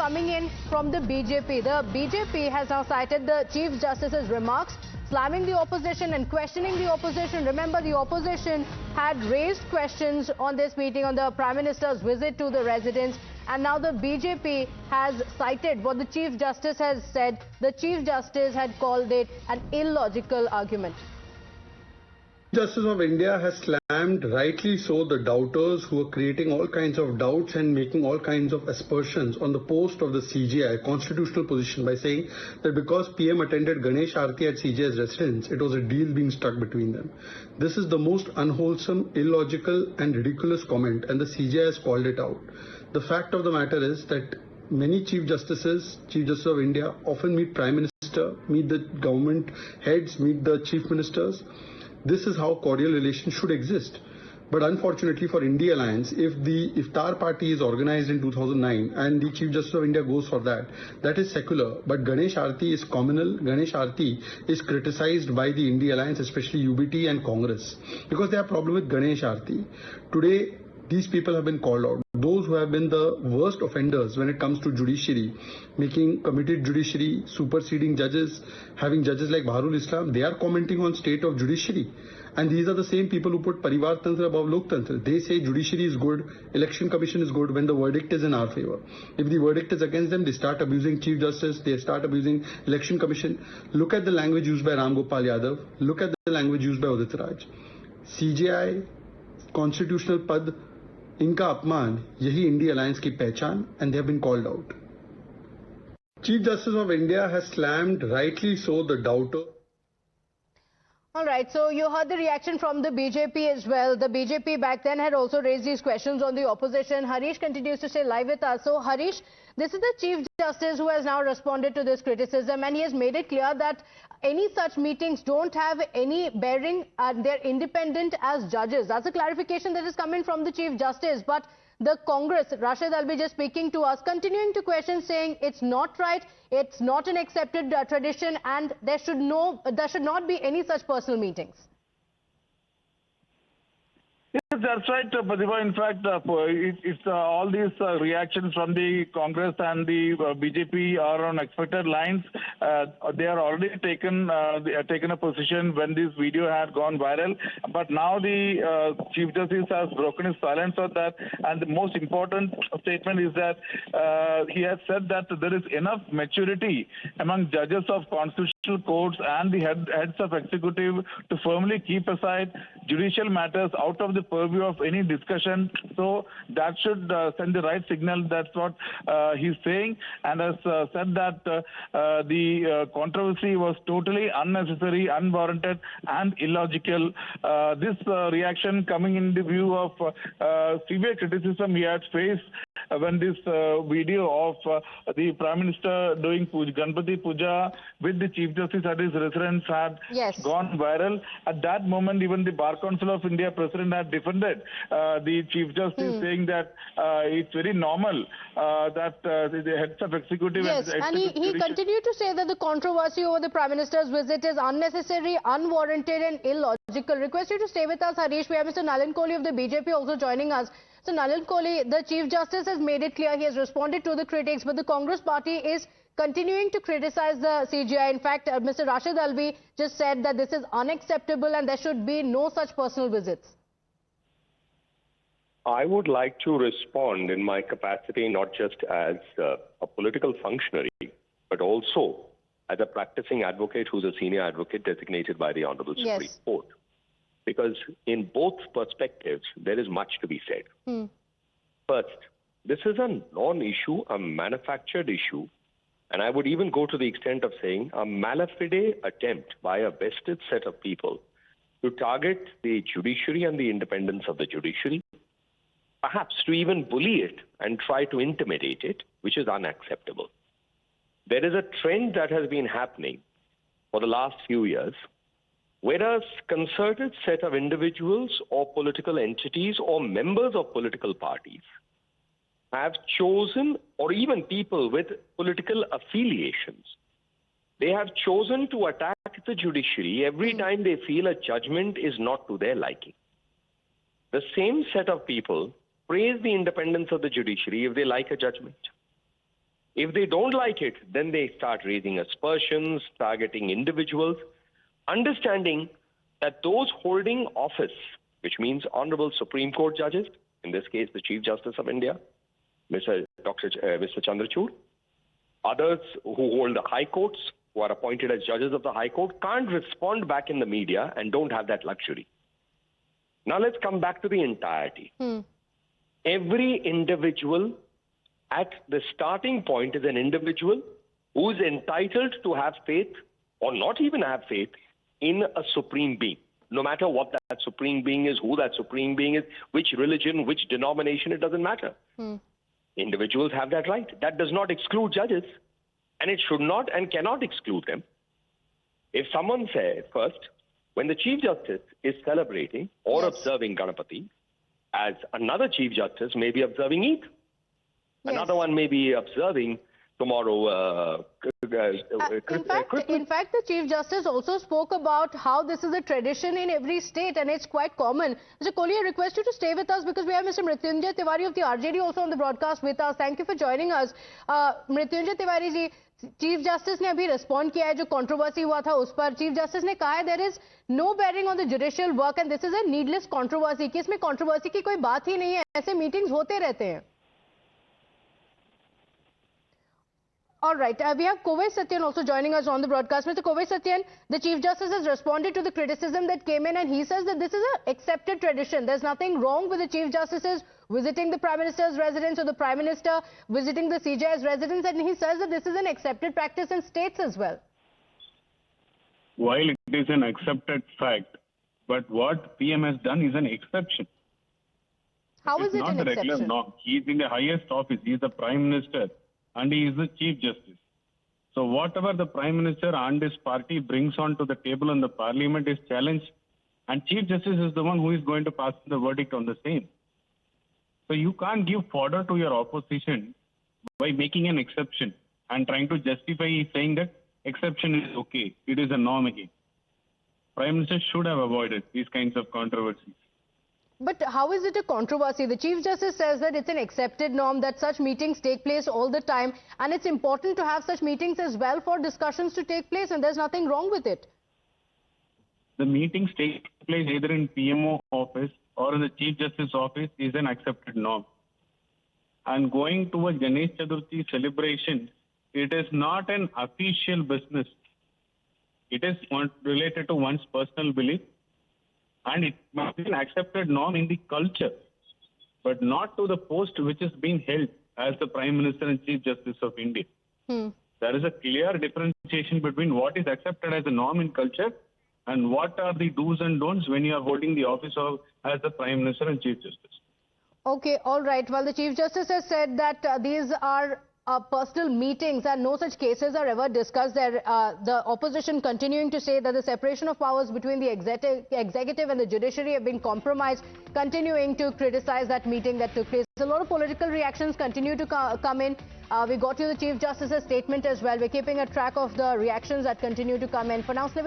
coming in from the BJP. The BJP has now cited the Chief Justice's remarks, slamming the opposition and questioning the opposition. Remember, the opposition had raised questions on this meeting on the Prime Minister's visit to the residence. And now the BJP has cited what the Chief Justice has said. The Chief Justice had called it an illogical argument. Justice of India has slammed, rightly so, the doubters who are creating all kinds of doubts and making all kinds of aspersions on the post of the CJI, constitutional position, by saying that because PM attended Ganesh Aarti at CJI's residence, it was a deal being struck between them. This is the most unwholesome, illogical and ridiculous comment, and the CJI has called it out. The fact of the matter is that many Chief Justices, Chief Justice of India, often meet Prime Minister, meet the government heads, meet the Chief Ministers. This is how cordial relations should exist. But unfortunately for India Alliance, if the Iftar party is organized in 2009 and the Chief Justice of India goes for that, that is secular. But Ganesh Aarti is communal. Ganesh Aarti is criticized by the India Alliance, especially UBT and Congress, because they have a problem with Ganesh Aarti. Today, these people have been called out. Those who have been the worst offenders when it comes to judiciary, making committed judiciary, superseding judges, having judges like Baharul Islam, they are commenting on state of judiciary. And these are the same people who put Parivar Tantra above Lok Tantra. They say judiciary is good, election commission is good when the verdict is in our favor. If the verdict is against them, they start abusing Chief Justice, they start abusing election commission. Look at the language used by Ram Gopal Yadav. Look at the language used by Udit Raj. CJI, constitutional pad, इनका अपमान यही India alliance की पहचान, and they have been called out. Chief Justice of India has slammed, rightly so, the doubter. All right, so you heard the reaction from the BJP as well. The BJP back then had also raised these questions on the opposition. Harish continues to stay live with us. So Harish, this is the Chief Justice who has now responded to this criticism, and he has made it clear that any such meetings don't have any bearing and they're independent as judges. That's a clarification that is coming from the Chief Justice. But the Congress, Rashid Alvi just speaking to us, continuing to question, saying it's not right, it's not an accepted tradition, and there should not be any such personal meetings. Yes, that's right, Pratibha. In fact, it's all these reactions from the Congress and the BJP are on expected lines. They are already taken a position when this video had gone viral. But now the Chief Justice has broken his silence on that. And the most important statement is that he has said that there is enough maturity among judges of constitutional courts and the heads of executive to firmly keep aside judicial matters out of the purview of any discussion. So that should send the right signal. That's what he's saying, and has said that the controversy was totally unnecessary, unwarranted and illogical. This reaction coming in the view of severe criticism he had faced when this video of the Prime Minister doing Ganpati Puja with the Chief Justice at his residence had gone viral. At that moment, even the Bar Council of India President had defended the Chief Justice, saying that it's very normal that the heads of executive... Yes, and he continued to say that the controversy over the Prime Minister's visit is unnecessary, unwarranted and illogical. Request you to stay with us, Harish. We have Mr. Nalin Kohli of the BJP also joining us. So Nalin Kohli, the Chief Justice has made it clear he has responded to the critics, but the Congress party is continuing to criticize the CJI. In fact, Mr. Rashid Alvi just said that this is unacceptable and there should be no such personal visits. I would like to respond in my capacity not just as a political functionary, but also as a practicing advocate who's a senior advocate designated by the Honorable Supreme Court. Because in both perspectives, there is much to be said. First, this is a non-issue, a manufactured issue, and I would even go to the extent of saying a malafide attempt by a vested set of people to target the judiciary and the independence of the judiciary, perhaps to even bully it and try to intimidate it, which is unacceptable. There is a trend that has been happening for the last few years, where a concerted set of individuals or political entities or members of political parties have chosen, or even people with political affiliations, they have chosen to attack the judiciary every time they feel a judgment is not to their liking. The same set of people praise the independence of the judiciary if they like a judgment. If they don't like it, then they start raising aspersions, targeting individuals, understanding that those holding office, which means Honorable Supreme Court judges, in this case the Chief Justice of India, Mr. Chandrachud, others who hold the High Courts, who are appointed as judges of the High Court, can't respond back in the media and don't have that luxury. Now let's come back to the entirety. Every individual at the starting point is an individual who is entitled to have faith or not even have faith in a supreme being, no matter what that supreme being is, who that supreme being is, which religion, which denomination, it doesn't matter. Individuals have that right. That does not exclude judges, and it should not and cannot exclude them. If someone says, first, when the Chief Justice is celebrating or observing Ganapati, as another Chief Justice may be observing Eid. Another one may be observing tomorrow. In fact, the Chief Justice also spoke about how this is a tradition in every state and it's quite common. Mr. Kohli, I request you to stay with us because we have Mr. Mrityunjay Tiwari of the RJD also on the broadcast with us. Thank you for joining us. Mrityunjay Tiwari ji, chief justice ने अभी respond किया है, जो controversy हुआ था उस पर chief justice ने कहा है there is no bearing on the judicial work and this is a needless controversy, कि इसमें कंट्रोवर्सी की कोई बात ही नहीं है, ऐसे मीटिंग्स होते रहते हैं. All right, we have Kovai Satyan also joining us on the broadcast. Mr. Kovai Satyan, the Chief Justice has responded to the criticism that came in and he says that this is an accepted tradition. There's nothing wrong with the Chief Justices visiting the Prime Minister's residence or the Prime Minister visiting the CJI's residence, and he says that this is an accepted practice in states as well. While it is an accepted fact, but what PM has done is an exception. How is it an exception? Not the regular norm. He is in the highest office. He is the Prime Minister and he is the Chief Justice. So whatever the Prime Minister and his party brings onto the table in the Parliament is challenged, and Chief Justice is the one who is going to pass the verdict on the same. So you can't give fodder to your opposition by making an exception and trying to justify saying that exception is okay, it is a norm again. Prime Minister should have avoided these kinds of controversies. But how is it a controversy? The Chief Justice says that it's an accepted norm, that such meetings take place all the time, and it's important to have such meetings as well for discussions to take place, and there's nothing wrong with it. The meetings take place either in PMO office or in the Chief Justice office is an accepted norm. And going to a Ganesh Chaturthi celebration, it is not an official business. It is related to one's personal belief, and it must be an accepted norm in the culture, but not to the post which is being held as the Prime Minister and Chief Justice of India. There is a clear differentiation between what is accepted as a norm in culture and what are the do's and don'ts when you are holding the office of as the Prime Minister and Chief Justice. Okay, all right. Well, the Chief Justice has said that these are personal meetings and no such cases are ever discussed there. The opposition continuing to say that the separation of powers between the executive and the judiciary have been compromised, continuing to criticize that meeting that took place. A lot of political reactions continue to come in. We got to the Chief Justice's statement as well. We're keeping a track of the reactions that continue to come in. For now, living